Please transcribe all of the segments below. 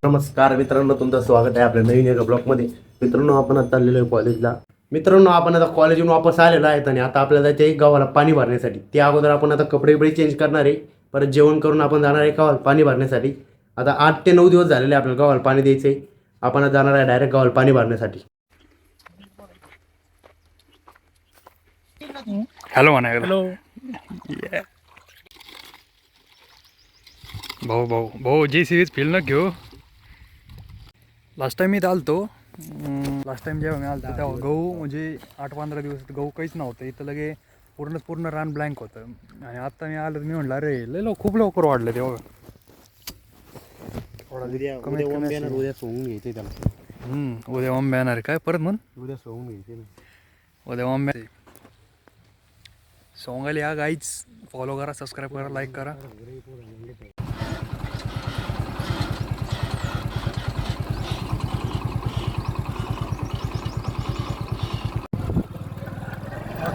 नमस्कार मित्रांनो, तुमचं स्वागत आहे आपल्या नवीन एका ब्लॉगमध्ये. मित्रांनो, आपण आता चाललेलो आहे कॉलेजला. मित्रांनो, आपण आता कॉलेजहून वापस आलेलो आहेत आणि आता आपल्याला जायचं आहे गावाला पाणी भरण्यासाठी. त्या अगोदर आपण आता कपडे चेंज करणार आहे. परत जेवण करून आपण जाणार आहे गावाला पाणी भरण्यासाठी. आता 8 ते 9 दिवस झालेले आपल्याला गावाला पाणी द्यायचं आहे. आपण आता जाणार आहे डायरेक्ट गावाला पाणी भरण्यासाठी. हॅलो म्हणा. हॅलो. भाऊ भाऊ भाऊ जी सिरीज फील न घेऊ. लास्ट टाइम मी आलतो. लास्ट टाइम जेव्हा मी आलतो तेव्हा गहू म्हणजे 8-15 दिवस गहू काहीच नव्हतं. इथं लगे पूर्ण रान ब्लँक होतं. आणि आता मी आलो, मी म्हटलं अरे लय खूप लवकर वाढलं तेव्हा. उद्या सोंगून घ्यायचं त्याला. उद्या ओंबे येणार काय परत म्हण. उद्या सोंगून घ्यायचे. उद्या ओंबे सोंगायला या गाईच. फॉलो करा, सबस्क्राईब करा, लाईक करा.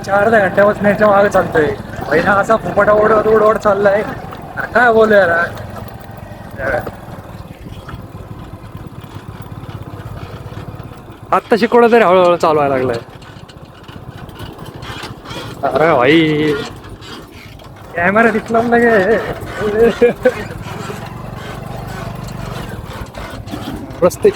अर्ध्या घंट्यापासून याच्या मागे चालतोय. पहिला असा फुफाटा ओढ चाललाय. काय बोलू यार. आत्ता शिकवलं तरी हळूहळू चालू व्हायला लागलाय. अरे भाई कॅमेरा दिसला लगे. रस्ते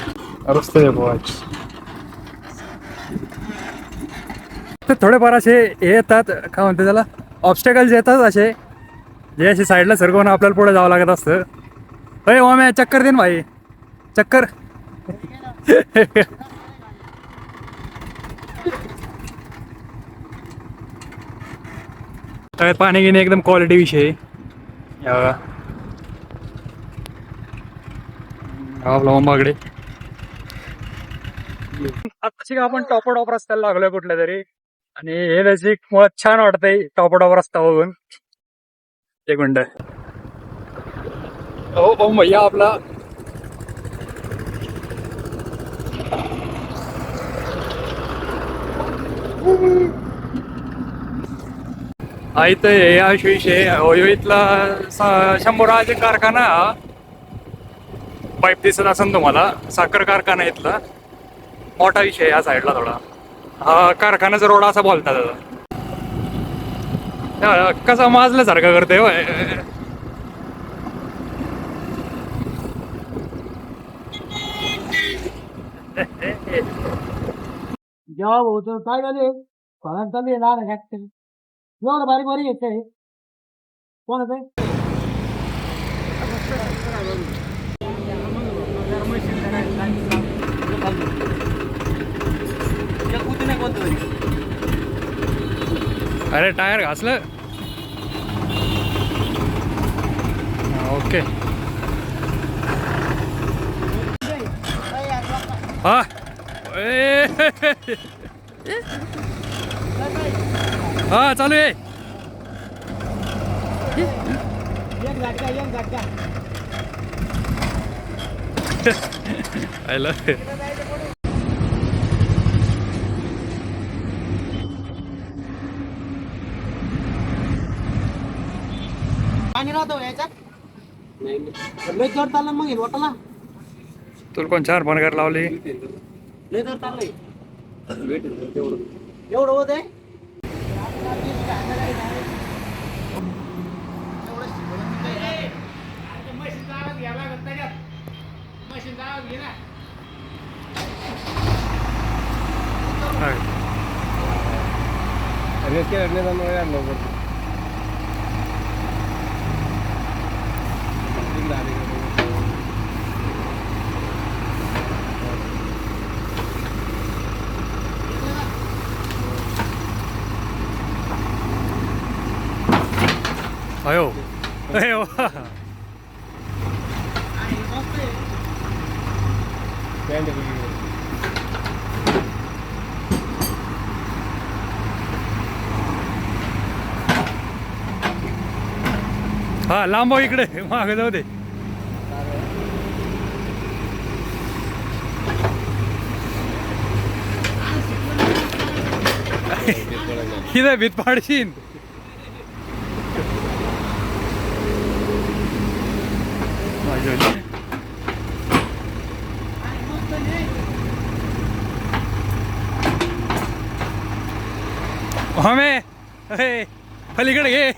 थोडेफार असे येतात, काय म्हणते त्याला, ऑब्स्टॅकल्स येतात असे, जे असे साईडला सरकवून आपल्याला पुढे जावं लागत असतं. अरे ओम्या चक्कर देन भाई, चक्कर. पाणी घेणे एकदम क्वालिटी विषय. आपला ओंबाकडे आताशी आपण टॉप रस्त्याला लागलोय कुठल्या तरी. आणि हे त्याची मुळात छान वाटतंय टॉप रस्ता बघून. एक मिनिट. हो भैया आपला इथं या विषय इथला शंभराचे कारखाना पाईप दिसत असेल तुम्हाला. साखर कारखाना इथला मोठा विषय या साईडला थोडा. हा कारखान्याचा रोड असा बोलतात. कसा माजल्यासारखा करतोय. जेव्हा होतं काय झाले चालू येणार फॅक्टरी एवढं बारीक बारीक येत कोण आहे. अरे टायर घासलं. ओके. हा हा चालू आहे. I love it. पाणी राहतो याच्यात लय जर चाललं मग वाटाला तुला कोण 4 फोन करायला लावली. लय जर चाललंय एवढं होत आहे. अयो अयो. हा लांब इकडे मागे जाऊ दे. इथं भीत पाडशीन. ओमे अरे पलीकडे घे.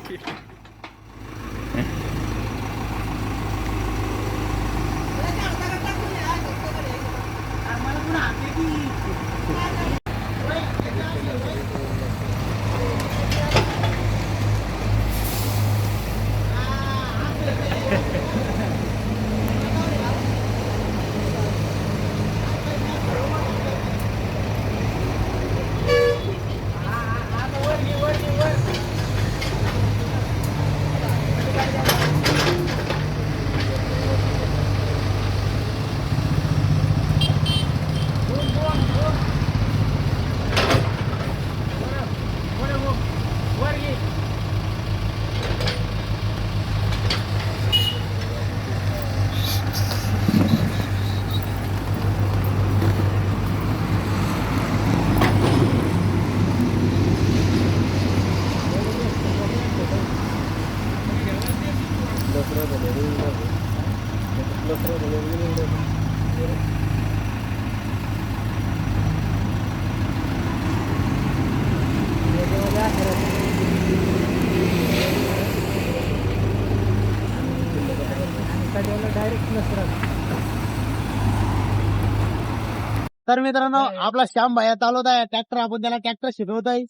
तर मित्रांनो आपला श्याम भाया चालवताय ट्रॅक्टर. आपण त्याला ट्रॅक्टर शिकवतोय.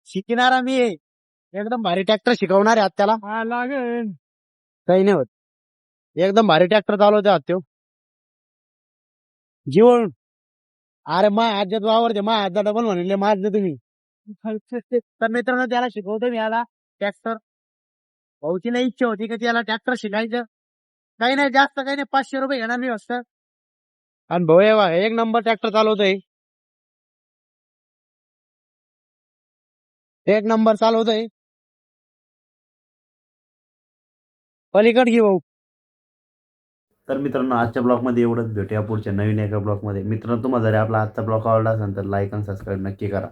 शिकणारा मी आहे. एकदम भारी ट्रॅक्टर शिकवणार आहे आज त्याला. लागेल. काही नाही होत. एकदम भारी ट्रॅक्टर चालवतोय आज त्यो. जीवन अरे मा आज्यात वावरते मा आजा डबल म्हणले माझ तुम्ही. तर मित्रांनो त्याला शिकवतो मी याला ट्रॅक्टर. भाऊची नाही इच्छा होती की त्याला ट्रॅक्टर शिकायचं. काही नाही जास्त काही नाही 500 रुपये घेणार मी फक्त. आणि भाऊ एक नंबर ट्रॅक्टर चालवतोय. एक नंबर चालवतोय. पलीकड घे भाऊ. तर मित्रांनो आजच्या ब्लॉगमध्ये एवढंच. भेटूया पुढच्या नवीन एका ब्लॉगमध्ये. मित्रांनो तुम्हाला जर आपला आजचा ब्लॉग आवडला असेल तर लाईक आणि सबस्क्राईब नक्की करा.